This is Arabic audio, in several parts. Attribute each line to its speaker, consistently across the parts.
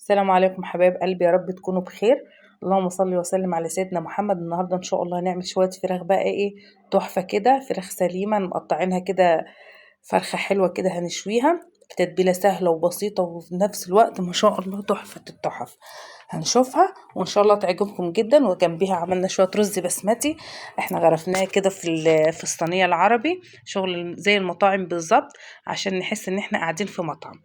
Speaker 1: السلام عليكم حبايب قلبي، يا رب تكونوا بخير. اللهم صل وسلم على سيدنا محمد. النهارده ان شاء الله هنعمل شويه فراخ بقى ايه تحفه كده، فراخ سليمه مقطعينها كده، فرخه حلوه كده هنشويها في تتبيله سهله وبسيطه وفي نفس الوقت ما شاء الله تحفه التحف. هنشوفها وان شاء الله تعجبكم جدا. وجنبيها عملنا شويه رز بسمتي، احنا غرفناه كده في الصينيه العربي، شغل زي المطاعم بالظبط، عشان نحس ان احنا قاعدين في مطعم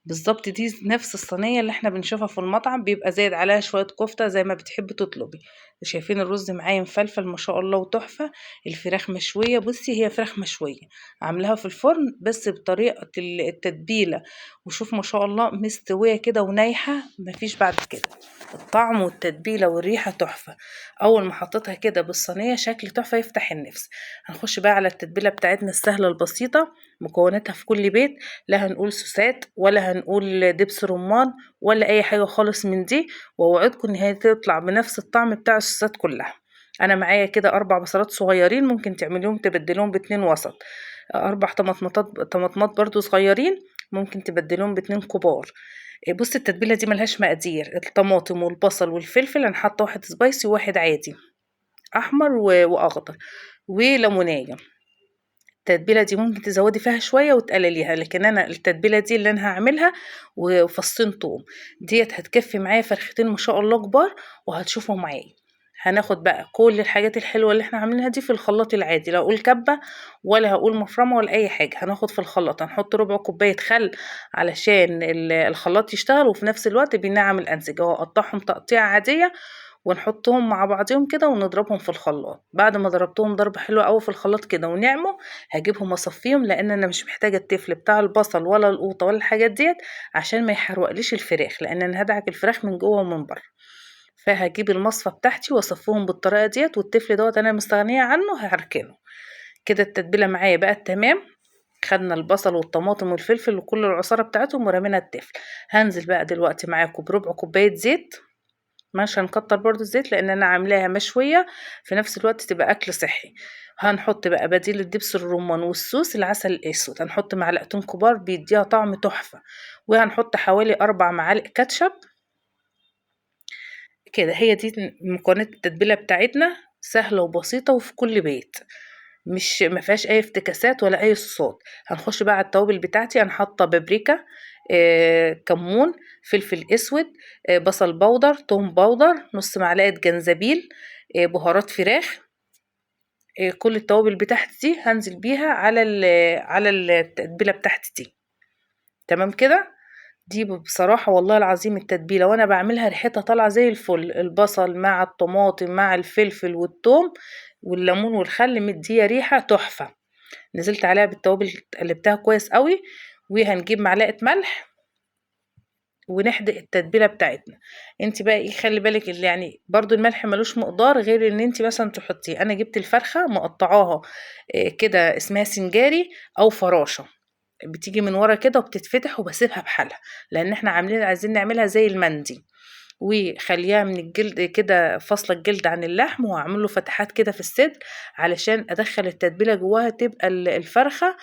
Speaker 1: بالظبط. دي نفس الصينية اللي احنا بنشوفها في المطعم، بيبقى زايد عليها شوية كفتة زي ما بتحبي تطلبي. شايفين الرز معايا مفلفل ما شاء الله وتحفة. الفراخ مشوية، بصي هي فراخ مشوية عاملاها في الفرن بس بطريقة التتبيلة، وشوف ما شاء الله مستوية كده ونايحة، مفيش بعد كده. الطعم والتتبيلة والريحة تحفة. أول ما حطيتها كده بالصينية شكل تحفة يفتح النفس. هنخش بقى على التتبيلة بتاعتنا السهلة البسيطة، مكوناتها في كل بيت. لا هنقول سوسات ولا هنقول دبس رمان ولا أي حاجة خالص من دي، وأوعدكم إن هي تطلع بنفس الطعم بتاع السوسات كلها. أنا معايا كده 4 بصلات صغيرين، ممكن تعمليهم تبدلهم ب2 وسط. 4 طماطمات برضو صغيرين، ممكن تبدلهم ب2 كبار. بصي التتبيله دي ملهاش مقادير، الطماطم والبصل والفلفل انا حاطه واحد سبايسي وواحد عادي، احمر واخضر، وليمونيه. التتبيله دي ممكن تزودي فيها شويه وتقلليها، لكن انا التتبيله دي اللي انا هعملها، وفصين توم. ديت هتكفي معايا فرختين ما شاء الله كبار، وهتشوفوا معايا. هناخد بقى كل الحاجات الحلوه اللي احنا عاملينها دي في الخلاط العادي، لا اقول كبه ولا هقول مفرمه ولا اي حاجه. هناخد في الخلاط، هنحط ربع كوبايه خل علشان الخلاط يشتغل، وفي نفس الوقت بينعم الانسجه، واقطعهم تقطيع عاديه ونحطهم مع بعضهم كده ونضربهم في الخلاط. بعد ما ضربتهم ضربة حلوة قوي في الخلاط كده ونعموا، هجيبهم اصفيهم، لان انا مش محتاجة التفل بتاع البصل ولا القوطة ولا الحاجات ديت عشان ما يحرقليش الفراخ، لان انا هدعك الفراخ من جوه ومن بره. فهجيب المصفى بتاعتي واصفهم بالطريقة ديت، والتفل دوت انا مستغنية عنه هركنه كده. التتبيلة معايا بقت تمام، خدنا البصل والطماطم والفلفل وكل العصارة بتاعتهم ورمينا التفل. هنزل بقى دلوقتي معاكم بربع كوباية زيت، مش هنكتر برضو الزيت لان انا عاملاها مشوية، في نفس الوقت تبقى اكل صحي. هنحط بقى بديل الدبس الرمان والسوس العسل الاسود، هنحط معلقتين كبار بيديها طعم تحفة. وهنحط حوالي 4 معالق كاتشب كده. هي دي مكونات التتبيلة بتاعتنا، سهلة وبسيطة وفي كل بيت، مش ما فيهاش اي افتكاسات ولا اي صوصات. هنخش بقى على التوابل بتاعتي. انا حاطه بابريكا، كمون، فلفل اسود، بصل بودر، توم بودر، نص معلقه جنزبيل، بهارات فراخ. كل التوابل بتاعتي دي هنزل بيها على التتبيله بتاعتي دي. تمام كده. دي بصراحة والله العظيم التتبيلة وانا بعملها ريحتها طالعة زي الفل، البصل مع الطماطم مع الفلفل والثوم والليمون والخل مدية ريحة تحفة. نزلت عليها بالتوابل، قلبتها كويس قوي، وهنجيب معلقة ملح ونحدق التتبيلة بتاعتنا. انت بقى ايه، خلي بالك اللي يعني برضو الملح ملوش مقدار غير ان انت مثلا تحطيه. انا جبت الفرخة مقطعاها كده، اسمها سنجاري او فراشة، بتيجي من ورا كده وبتتفتح، وبسيبها بحالها لان احنا عايزين نعملها زي المندي. وخليها من الجلد كده، فاصله الجلد عن اللحم، وهعمل له فتحات كده في الصدر علشان ادخل التتبيله جواها، تبقى الفرخه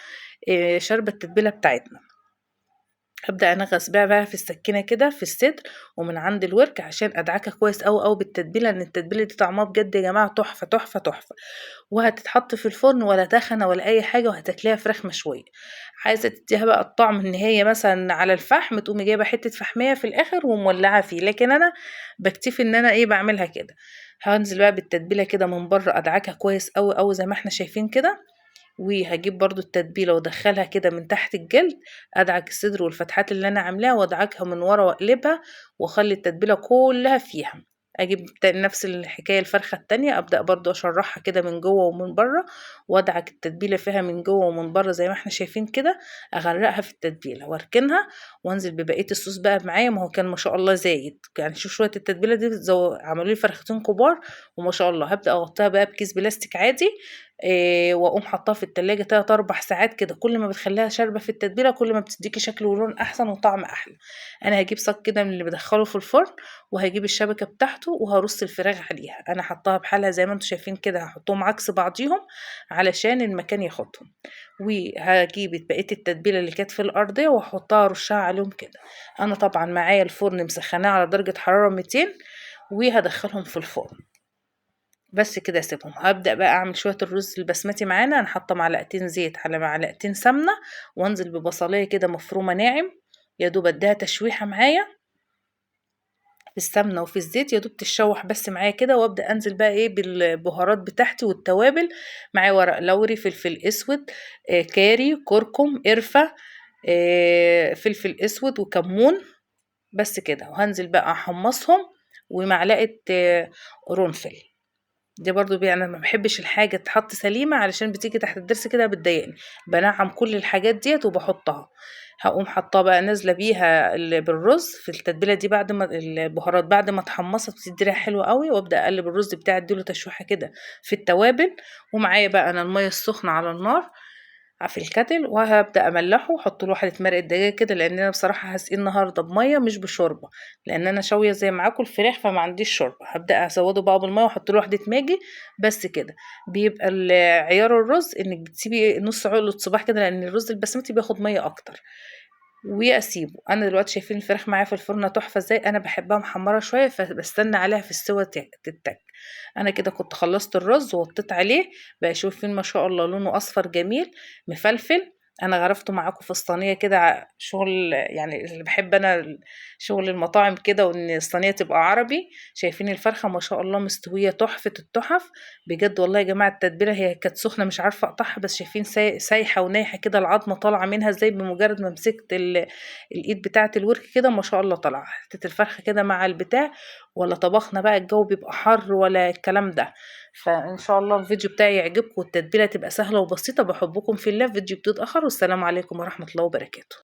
Speaker 1: شاربه التتبيله بتاعتنا. هبدأ أنغص بقى في السكينة كده في الصدر ومن عند الورك عشان أدعكها كويس أوي بالتتبيلة، لأن التتبيلة دي طعمها بجد يا جماعة تحفة تحفة تحفة. وهتتحط في الفرن ولا تخنة ولا أي حاجة، وهتاكليها فراخ مشوية. عايزة تديها بقى الطعم إن هي مثلا على الفحم، تقومي جايبة حتة فحمية في الآخر ومولعة فيه، لكن أنا بكتفي إن أنا إيه بعملها كده. هنزل بقى بالتتبيلة كده من بره، أدعكها كويس أوي أوي زي ما احنا شايفين كده. وهجيب برضو التتبيلة وادخلها كده من تحت الجلد، ادعك الصدر والفتحات اللي انا عاملاها وادعكها من ورا واقلبها، واخلي التتبيلة كلها فيها. اجيب نفس الحكاية الفرخة التانية، ابدأ برضو اشرحها كده من جوه ومن بره، وادعك التتبيلة فيها من جوه ومن بره زي ما احنا شايفين كده. اغرقها في التتبيلة واركنها، وانزل ببقية الصوص بقى معايا. ما هو كان ما شاء الله زايد يعني، شوف شوية التتبيلة دي عملوا لي فرختين كبار وما شاء الله. هبدأ اغطيها بقى بكيس بلاستيك عادي، واقوم حطاها في التلاجة 3 4 ساعات كده. كل ما بتخليها شاربة في التتبيلة كل ما بتديكي شكل ولون احسن وطعم احلى. انا هجيب صاج كده من اللي بدخله في الفرن، وهجيب الشبكة بتاعته وهرص الفراخ عليها. انا حطاها بحالها زي ما انتم شايفين كده، هحطهم عكس بعضيهم علشان المكان ياخدهم. وهجيب بقية التتبيلة اللي كانت في الأرضية وهحطها رشها عليهم كده. أنا طبعا معايا الفرن مسخناه على درجة حرارة 200، وهدخلهم في الفرن. بس كده اسيبهم. هبدأ بقى اعمل شوية الرز البسمتي معانا. انا حاطة معلقتين زيت على معلقتين سمنة، وانزل ببصلاية كده مفرومة ناعم، يا دوب اديها تشويحة معايا في السمنة وفي الزيت، يا دوب تتشوح بس معايا كده. وابدأ انزل بقى ايه بالبهارات بتاعتي والتوابل. معايا ورق لوري، فلفل اسود، كاري، كركم، قرفة، فلفل اسود وكمون. بس كده. وهنزل بقى احمصهم، ومعلقة قرنفل. دي برضو انا ما بحبش الحاجه تتحط سليمه علشان بتيجي تحت الضرس كده بتضايقني. بنعم كل الحاجات ديت وبحطها. هقوم حاطاه بقى نازله بيها بالرز في التتبيله دي، بعد ما البهارات بعد ما اتحمصت بتدي ريحه حلوه قوي. وابدا اقلب الرز بتاعي اديله تشويحه كده في التوابل. ومعايا بقى انا الميه السخنه على النار في الكتل، وهبدأ أملحه وأحط له واحدة مرقة دجاج كده، لأن أنا بصراحة هسقيه النهاردة بمية مش بشوربة، لأن أنا شاوية زي معاكم الفراخ فما عنديش شوربة. هبدأ أزوده بقى بالمية وأحط له واحدة ماجي. بس كده. بيبقى عيار الرز إنك بتسيبي نص عقلة صباع كده، لأن الرز البسمتي بياخد مية أكتر. واسيبه. انا دلوقتي شايفين الفراخ معايا في الفرن تحفه ازاي. انا بحبها محمره شويه فبستنى عليها في السوا تتك. انا كده كنت خلصت الرز ووطيت عليه بقى. شوفين ما شاء الله لونه اصفر جميل مفلفل. انا غرفته معاكم في الصينيه كده، شغل يعني اللي بحب انا شغل المطاعم كده، وان الصينيه تبقى عربي. شايفين الفرخه ما شاء الله مستويه تحفه التحف بجد والله يا جماعه. التتبيله هي كانت سخنه مش عارفه اقطعها، بس شايفين سايحه ونايحه كده، العظمه طالعه منها ازاي بمجرد ما مسكت الايد بتاعه الورك كده ما شاء الله طالعه. حته الفرخه كده مع البتاع، ولا طبخنا بقى الجو بيبقى حر ولا الكلام ده. فان شاء الله الفيديو بتاعي يعجبكم والتتبيله تبقى سهله وبسيطه. بحبكم في الله. فيديو بتتاخر، والسلام عليكم ورحمه الله وبركاته.